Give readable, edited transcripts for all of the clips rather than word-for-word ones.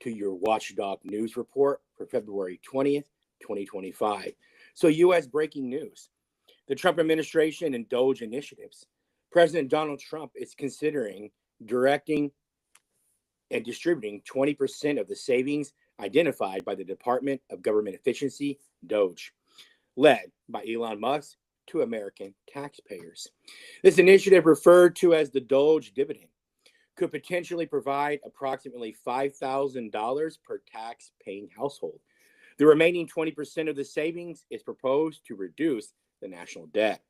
to your Watchdog news report for February 20th, 2025. So, U.S. breaking news. The Trump administration and DOGE initiatives. President Donald Trump is considering directing and distributing 20% of the savings identified by the Department of Government Efficiency, DOGE, led by Elon Musk to American taxpayers. This initiative, referred to as the DOGE Dividend, could potentially provide approximately $5,000 per tax-paying household. The remaining 20% of the savings is proposed to reduce the national debt.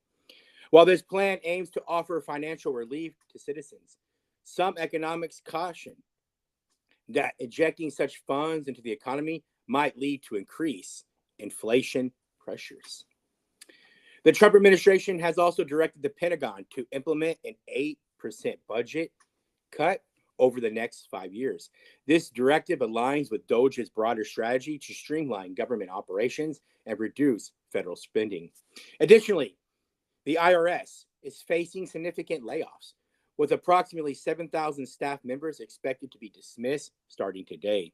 While this plan aims to offer financial relief to citizens, some economics caution that injecting such funds into the economy might lead to increased inflation pressures. The Trump administration has also directed the Pentagon to implement an 8% budget cut over the next 5 years. This directive aligns with DOGE's broader strategy to streamline government operations and reduce federal spending. Additionally, the IRS is facing significant layoffs, with approximately 7,000 staff members expected to be dismissed starting today.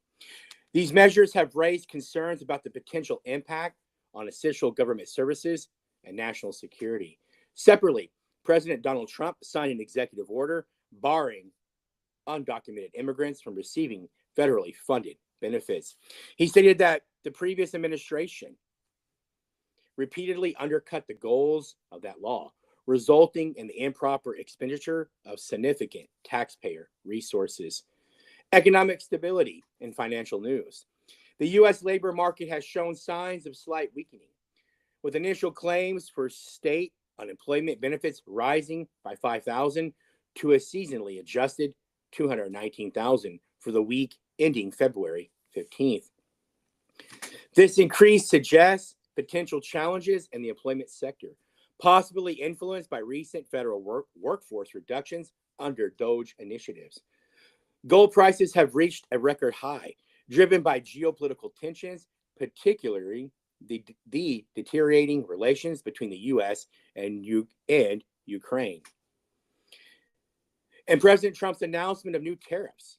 These measures have raised concerns about the potential impact on essential government services and national security. Separately, President Donald Trump signed an executive order barring undocumented immigrants from receiving federally funded benefits. He stated that the previous administration repeatedly undercut the goals of that law, resulting in the improper expenditure of significant taxpayer resources. Economic stability and financial news. The U.S. labor market has shown signs of slight weakening, with initial claims for state unemployment benefits rising by 5,000 to a seasonally adjusted 219,000 for the week ending February 15th. This increase suggests potential challenges in the employment sector, possibly influenced by recent federal workforce reductions under DOGE initiatives. Gold prices have reached a record high, driven by geopolitical tensions, particularly the deteriorating relations between the U.S. and Ukraine. And President Trump's announcement of new tariffs.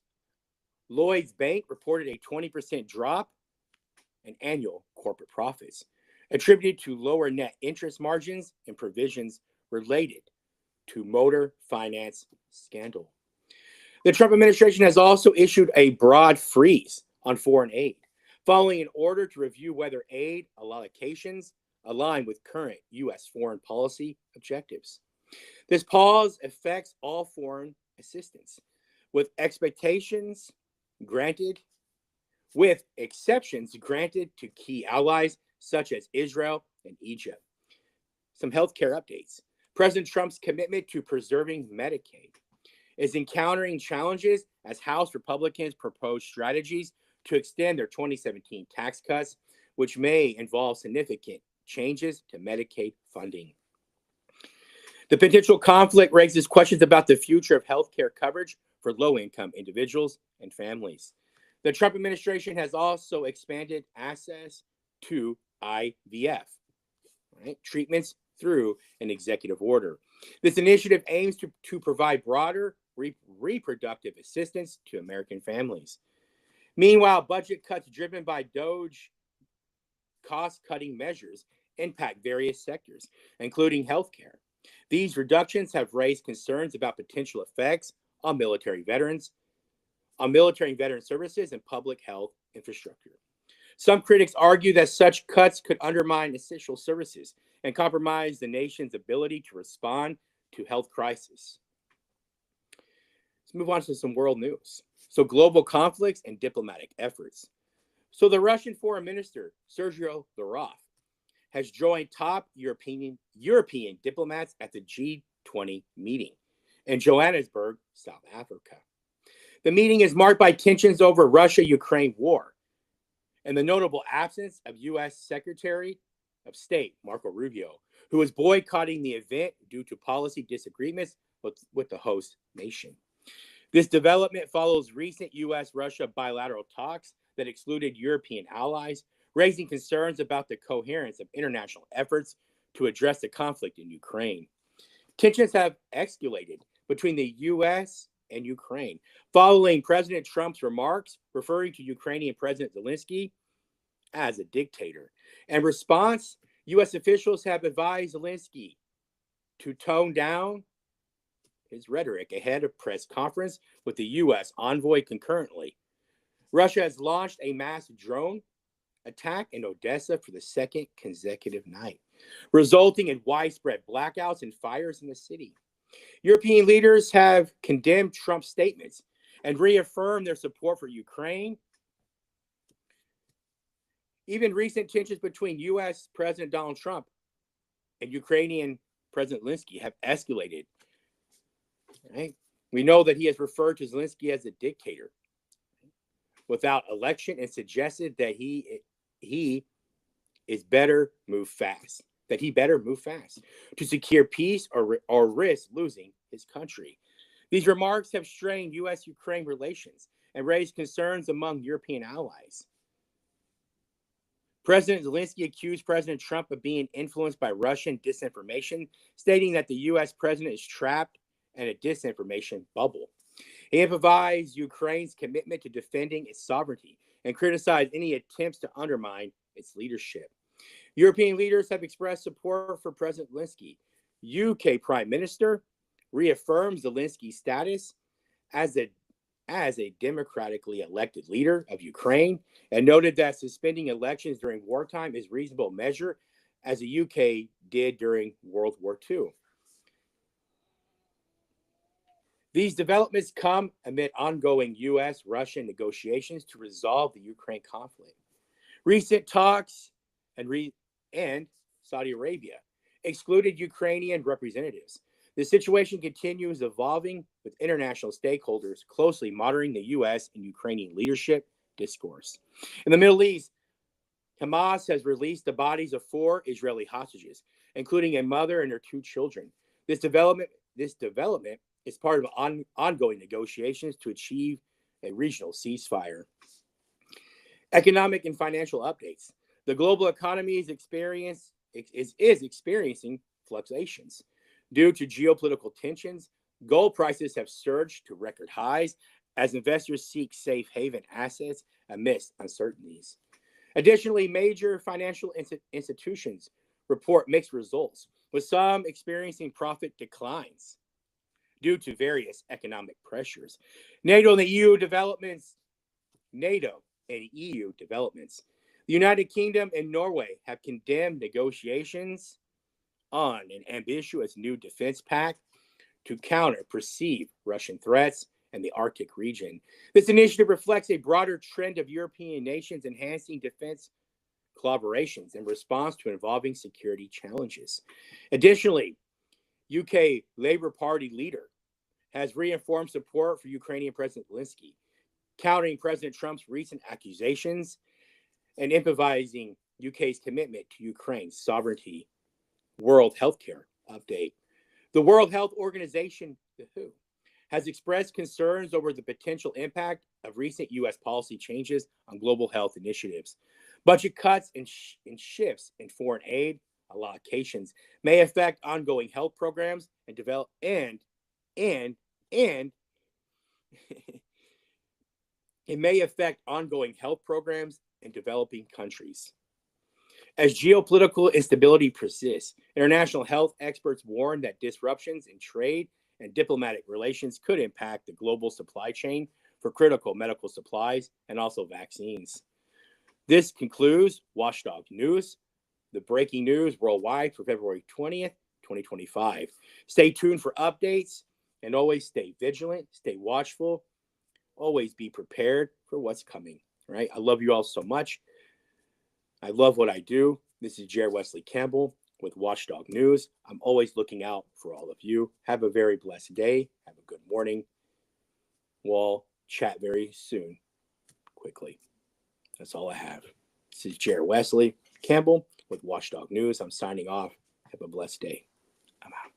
Lloyd's Bank reported a 20% drop in annual corporate profits, attributed to lower net interest margins and provisions related to motor finance scandal. The Trump administration has also issued a broad freeze on foreign aid, following an order to review whether aid allocations align with current U.S. foreign policy objectives. This pause affects all foreign assistance, with exceptions granted to key allies such as Israel and Egypt. Some healthcare updates. President Trump's commitment to preserving Medicaid is encountering challenges as House Republicans propose strategies to extend their 2017 tax cuts, which may involve significant changes to Medicaid funding. The potential conflict raises questions about the future of healthcare coverage for low-income individuals and families. The Trump administration has also expanded access to IVF, treatments through an executive order. This initiative aims to provide broader reproductive assistance to American families. Meanwhile, budget cuts driven by DOGE cost-cutting measures impact various sectors, including healthcare. These reductions have raised concerns about potential effects on military veteran services and public health infrastructure. Some critics argue that such cuts could undermine essential services and compromise the nation's ability to respond to health crises. Let's move on to some world news. So, global conflicts and diplomatic efforts. So, the Russian Foreign Minister, Sergei Lavrov, has joined top European diplomats at the G20 meeting in Johannesburg, South Africa. The meeting is marked by tensions over Russia-Ukraine war and the notable absence of U.S. Secretary of State Marco Rubio, who is boycotting the event due to policy disagreements with the host nation. This development follows recent U.S.-Russia bilateral talks that excluded European allies, raising concerns about the coherence of international efforts to address the conflict in Ukraine. Tensions have escalated between the U.S. and Ukraine, following President Trump's remarks referring to Ukrainian President Zelenskyy as a dictator. In response, U.S. officials have advised Zelenskyy to tone down his rhetoric ahead of press conference with the U.S. envoy concurrently. Russia has launched a mass drone attack in Odesa for the second consecutive night, resulting in widespread blackouts and fires in the city. European leaders have condemned Trump's statements and reaffirmed their support for Ukraine. Even recent tensions between U.S. President Donald Trump and Ukrainian President Zelenskyy have escalated. Right? We know that he has referred to Zelenskyy as a dictator without election and suggested that he better move fast to secure peace or risk losing his country. These remarks have strained U.S.-Ukraine relations and raised concerns among European allies. President Zelenskyy accused President Trump of being influenced by Russian disinformation, stating that the U.S. president is trapped in a disinformation bubble. He emphasized Ukraine's commitment to defending its sovereignty and criticized any attempts to undermine its leadership. European leaders have expressed support for President Zelenskyy. UK Prime Minister reaffirmed Zelensky's status as a democratically elected leader of Ukraine and noted that suspending elections during wartime is a reasonable measure, as the UK did during World War II. These developments come amid ongoing U.S.-Russian negotiations to resolve the Ukraine conflict. Recent talks and Saudi Arabia excluded Ukrainian representatives. The situation continues evolving, with international stakeholders closely monitoring the U.S. and Ukrainian leadership discourse. In the Middle East, Hamas has released the bodies of 4 Israeli hostages, including a mother and her 2 children. This development is part of ongoing negotiations to achieve a regional ceasefire. Economic and financial updates. The global economy is experiencing fluctuations. Due to geopolitical tensions, gold prices have surged to record highs as investors seek safe haven assets amidst uncertainties. Additionally, major financial institutions report mixed results, with some experiencing profit declines due to various economic pressures. NATO and EU developments. The United Kingdom and Norway have condemned negotiations on an ambitious new defense pact to counter perceived Russian threats in the Arctic region. This initiative reflects a broader trend of European nations enhancing defense collaborations in response to evolving security challenges. Additionally, UK Labour Party leader has reinformed support for Ukrainian President Zelenskyy, countering President Trump's recent accusations and emphasizing UK's commitment to Ukraine's sovereignty. World Healthcare update. The World Health Organization, the WHO, has expressed concerns over the potential impact of recent U.S. policy changes on global health initiatives. Budget cuts and shifts in foreign aid allocations may affect ongoing health programs and it may affect ongoing health programs in developing countries. As geopolitical instability persists, international health experts warn that disruptions in trade and diplomatic relations could impact the global supply chain for critical medical supplies and also vaccines. This concludes Watchdog News, the breaking news worldwide for February 20th, 2025. Stay tuned for updates and always stay vigilant, stay watchful, always be prepared for what's coming, right? I love you all so much. I love what I do. This is Jared Wesley Campbell with Watchdog News. I'm always looking out for all of you. Have a very blessed day. Have a good morning. We'll chat very soon, quickly. That's all I have. This is Jared Wesley Campbell with Watchdog News. I'm signing off. Have a blessed day. I'm out.